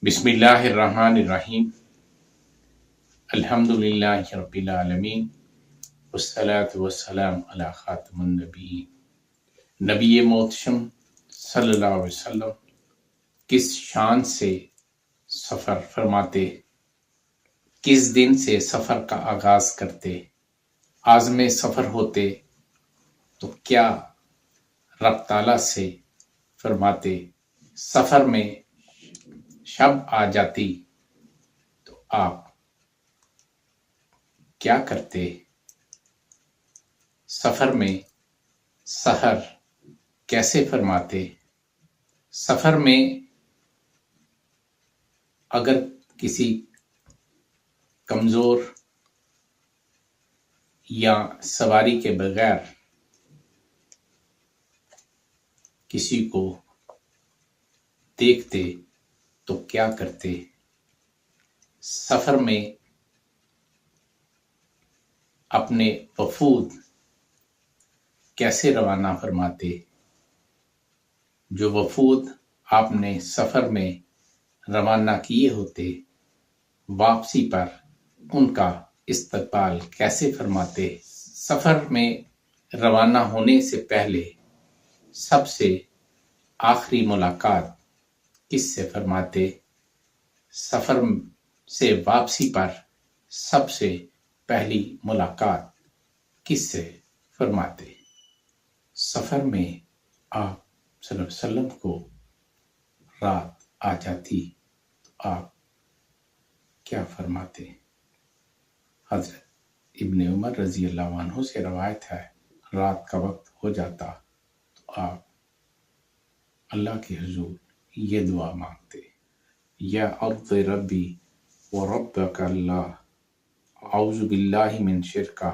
بسم اللہ الرحمن الرحیم الحمد للہ رب العالمین والصلاة والسلام علی خاتم النبیین نبی محتشم صلی اللہ علیہ وسلم کس شان سے سفر فرماتے، کس دن سے سفر کا آغاز کرتے، عازم سفر ہوتے تو کیا رب تعالیٰ سے فرماتے، سفر میں شب آ جاتی تو آپ کیا کرتے، سفر میں سحر کیسے فرماتے، سفر میں اگر کسی کمزور یا سواری کے بغیر کسی کو دیکھتے تو کیا کرتے، سفر میں اپنے وفود کیسے روانہ فرماتے، جو وفود آپ نے سفر میں روانہ کیے ہوتے، واپسی پر ان کا استقبال کیسے فرماتے، سفر میں روانہ ہونے سے پہلے سب سے آخری ملاقات کس سے فرماتے، سفر سے واپسی پر سب سے پہلی ملاقات کس سے فرماتے، سفر میں آپ صلی اللہ علیہ وسلم کو رات آ جاتی تو آپ کیا فرماتے۔ حضرت ابن عمر رضی اللہ عنہ سے روایت ہے، رات کا وقت ہو جاتا تو آپ اللہ کے حضور یہ دعا مانگتے، یا ارض ربی و ربک اللہ اعوذ باللہ من شرکا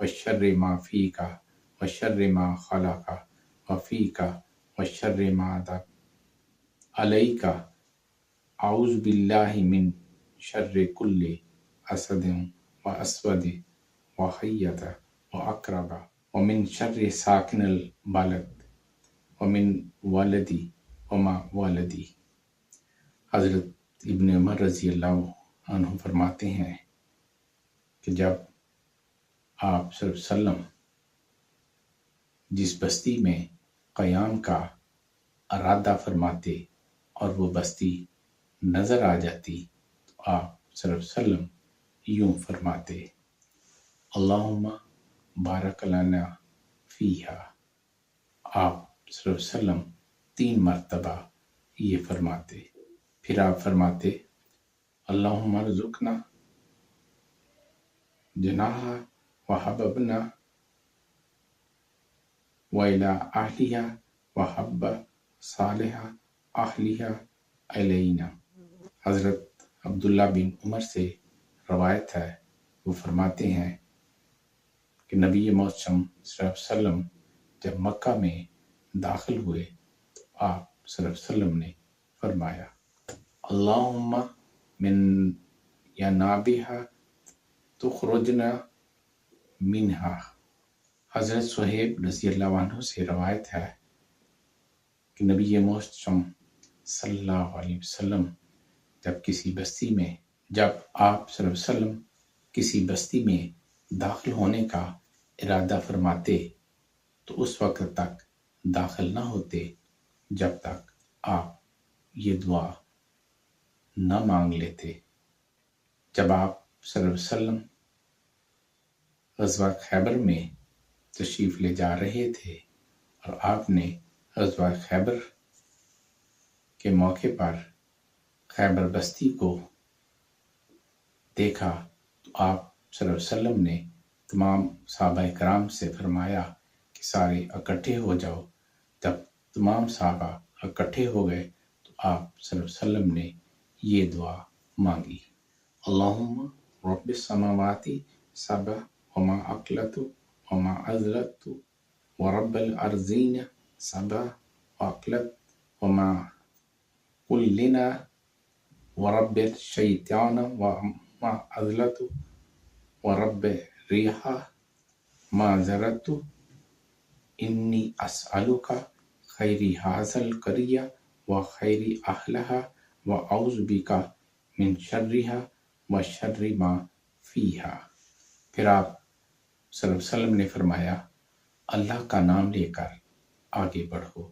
و شر ما فیکا و شر ما خلقا و فیکا و شر ما علیکا اعوذ باللہ من شر کل اسد و اسود و حیت و اقرب و من شر ساکن البلد و من والدی و ما والدی۔ حضرت ابن عمر رضی اللہ عنہ فرماتے ہیں کہ جب آپ صلی اللہ علیہ وسلم جس بستی میں قیام کا ارادہ فرماتے اور وہ بستی نظر آ جاتی تو آپ صلی اللہ علیہ وسلم یوں فرماتے، اللہم بارک لنا فیہا۔ آپ صلی اللہ علیہ وسلم 3 مرتبہ یہ فرماتے، پھر آپ فرماتے، اللہم ارزقنا جناحا وحببنا وإلى أهلها وحب صالح أهلها علینا۔ حضرت عبداللہ بن عمر سے روایت ہے، وہ فرماتے ہیں کہ نبی محتشم صلی اللہ علیہ وسلم جب مکہ میں داخل ہوئے تو آپ صلی اللہ علیہ وسلم نے فرمایا، اللہم من ینابہا تخرجنا منہا۔ حضرت صہیب رضی اللہ عنہ سے روایت ہے کہ نبی محتشم صلی اللہ علیہ وسلم جب آپ صلی اللہ علیہ وسلم کسی بستی میں داخل ہونے کا ارادہ فرماتے تو اس وقت تک داخل نہ ہوتے جب تک آپ یہ دعا نہ مانگ لیتے۔ جب آپ صلی اللہ علیہ وسلم غزوہ خیبر میں تشریف لے جا رہے تھے اور آپ نے غزوہ خیبر کے موقع پر خیبر بستی کو دیکھا تو آپ صلی اللہ علیہ وسلم نے تمام صحابہ کرام سے فرمایا کہ سارے اکٹھے ہو جاؤ۔ جب تمام صحابہ اکٹھے ہو گئے تو آپ صلی اللہ علیہ وسلم نے یہ دعا مانگی، اللہم رب السماوات سبع وما اقلت وما ازلت ورب الارضین سبع واقلت وما کلنا ورب الشیطان وما ازلت ورب ریحہ ما زرت انی اسألک خیر ھذا القریہ و خیر اہلہا وَأَعُوذُ بِکَ مِن شَرِّہَا وَشَرِّ مَا فِیہَا۔ پھر آپ صلی اللہ علیہ وسلم نے فرمایا اللہ کا نام لے کر آگے بڑھو۔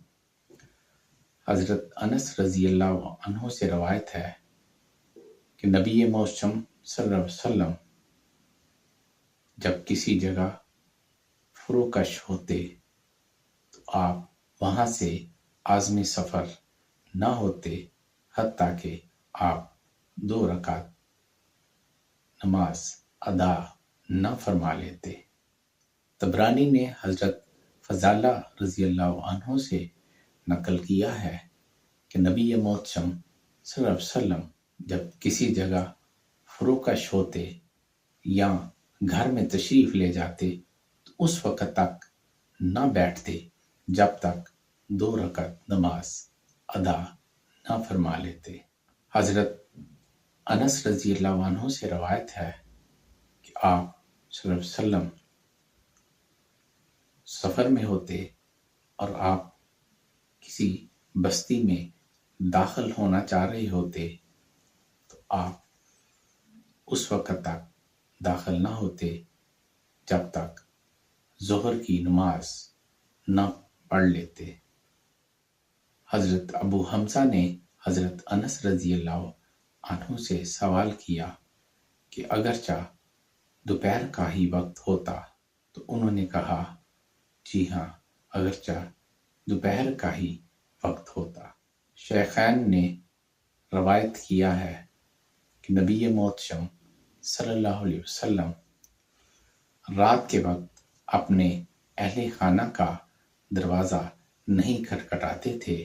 حضرت انس رضی اللہ عنہ سے روایت ہے کہ نبی موسم صلی اللہ علیہ وسلم جب کسی جگہ فروکش ہوتے تو آپ وہاں سے عازم سفر نہ ہوتے حتیٰ کہ آپ 2 رکعت نماز ادا نہ فرما لیتے۔ طبرانی نے حضرت فضالہ رضی اللہ عنہ سے نقل کیا ہے کہ نبی محتشم صلی اللہ علیہ وسلم جب کسی جگہ فروکش ہوتے یا گھر میں تشریف لے جاتے تو اس وقت تک نہ بیٹھتے جب تک 2 رکعت نماز ادا نہ فرما لیتے۔ حضرت انس رضی اللہ عنہ سے روایت ہے کہ آپ صلی اللہ علیہ وسلم سفر میں ہوتے اور آپ کسی بستی میں داخل ہونا چاہ رہے ہوتے تو آپ اس وقت تک داخل نہ ہوتے جب تک ظہر کی نماز نہ پڑھ لیتے۔ حضرت ابو حمزہ نے حضرت انس رضی اللہ عنہ سے سوال کیا کہ اگرچہ دوپہر کا ہی وقت ہوتا تو انہوں نے کہا جی ہاں اگرچہ دوپہر کا ہی وقت ہوتا۔ شیخین نے روایت کیا ہے کہ نبی محتشم صلی اللہ علیہ وسلم رات کے وقت اپنے اہل خانہ کا دروازہ نہیں کھٹکھٹاتے تھے۔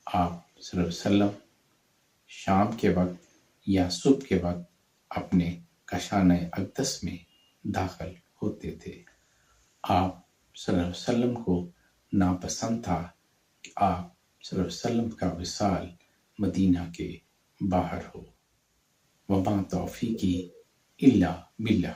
آپ صلی اللہ علیہ وسلم شام کے وقت یا صبح کے وقت اپنے کشانہ اقدس میں داخل ہوتے تھے۔ آپ صلی اللہ علیہ وسلم کو ناپسند تھا کہ آپ صلی اللہ علیہ وسلم کا وصال مدینہ کے باہر ہو۔ وما توفیقی الا باللہ۔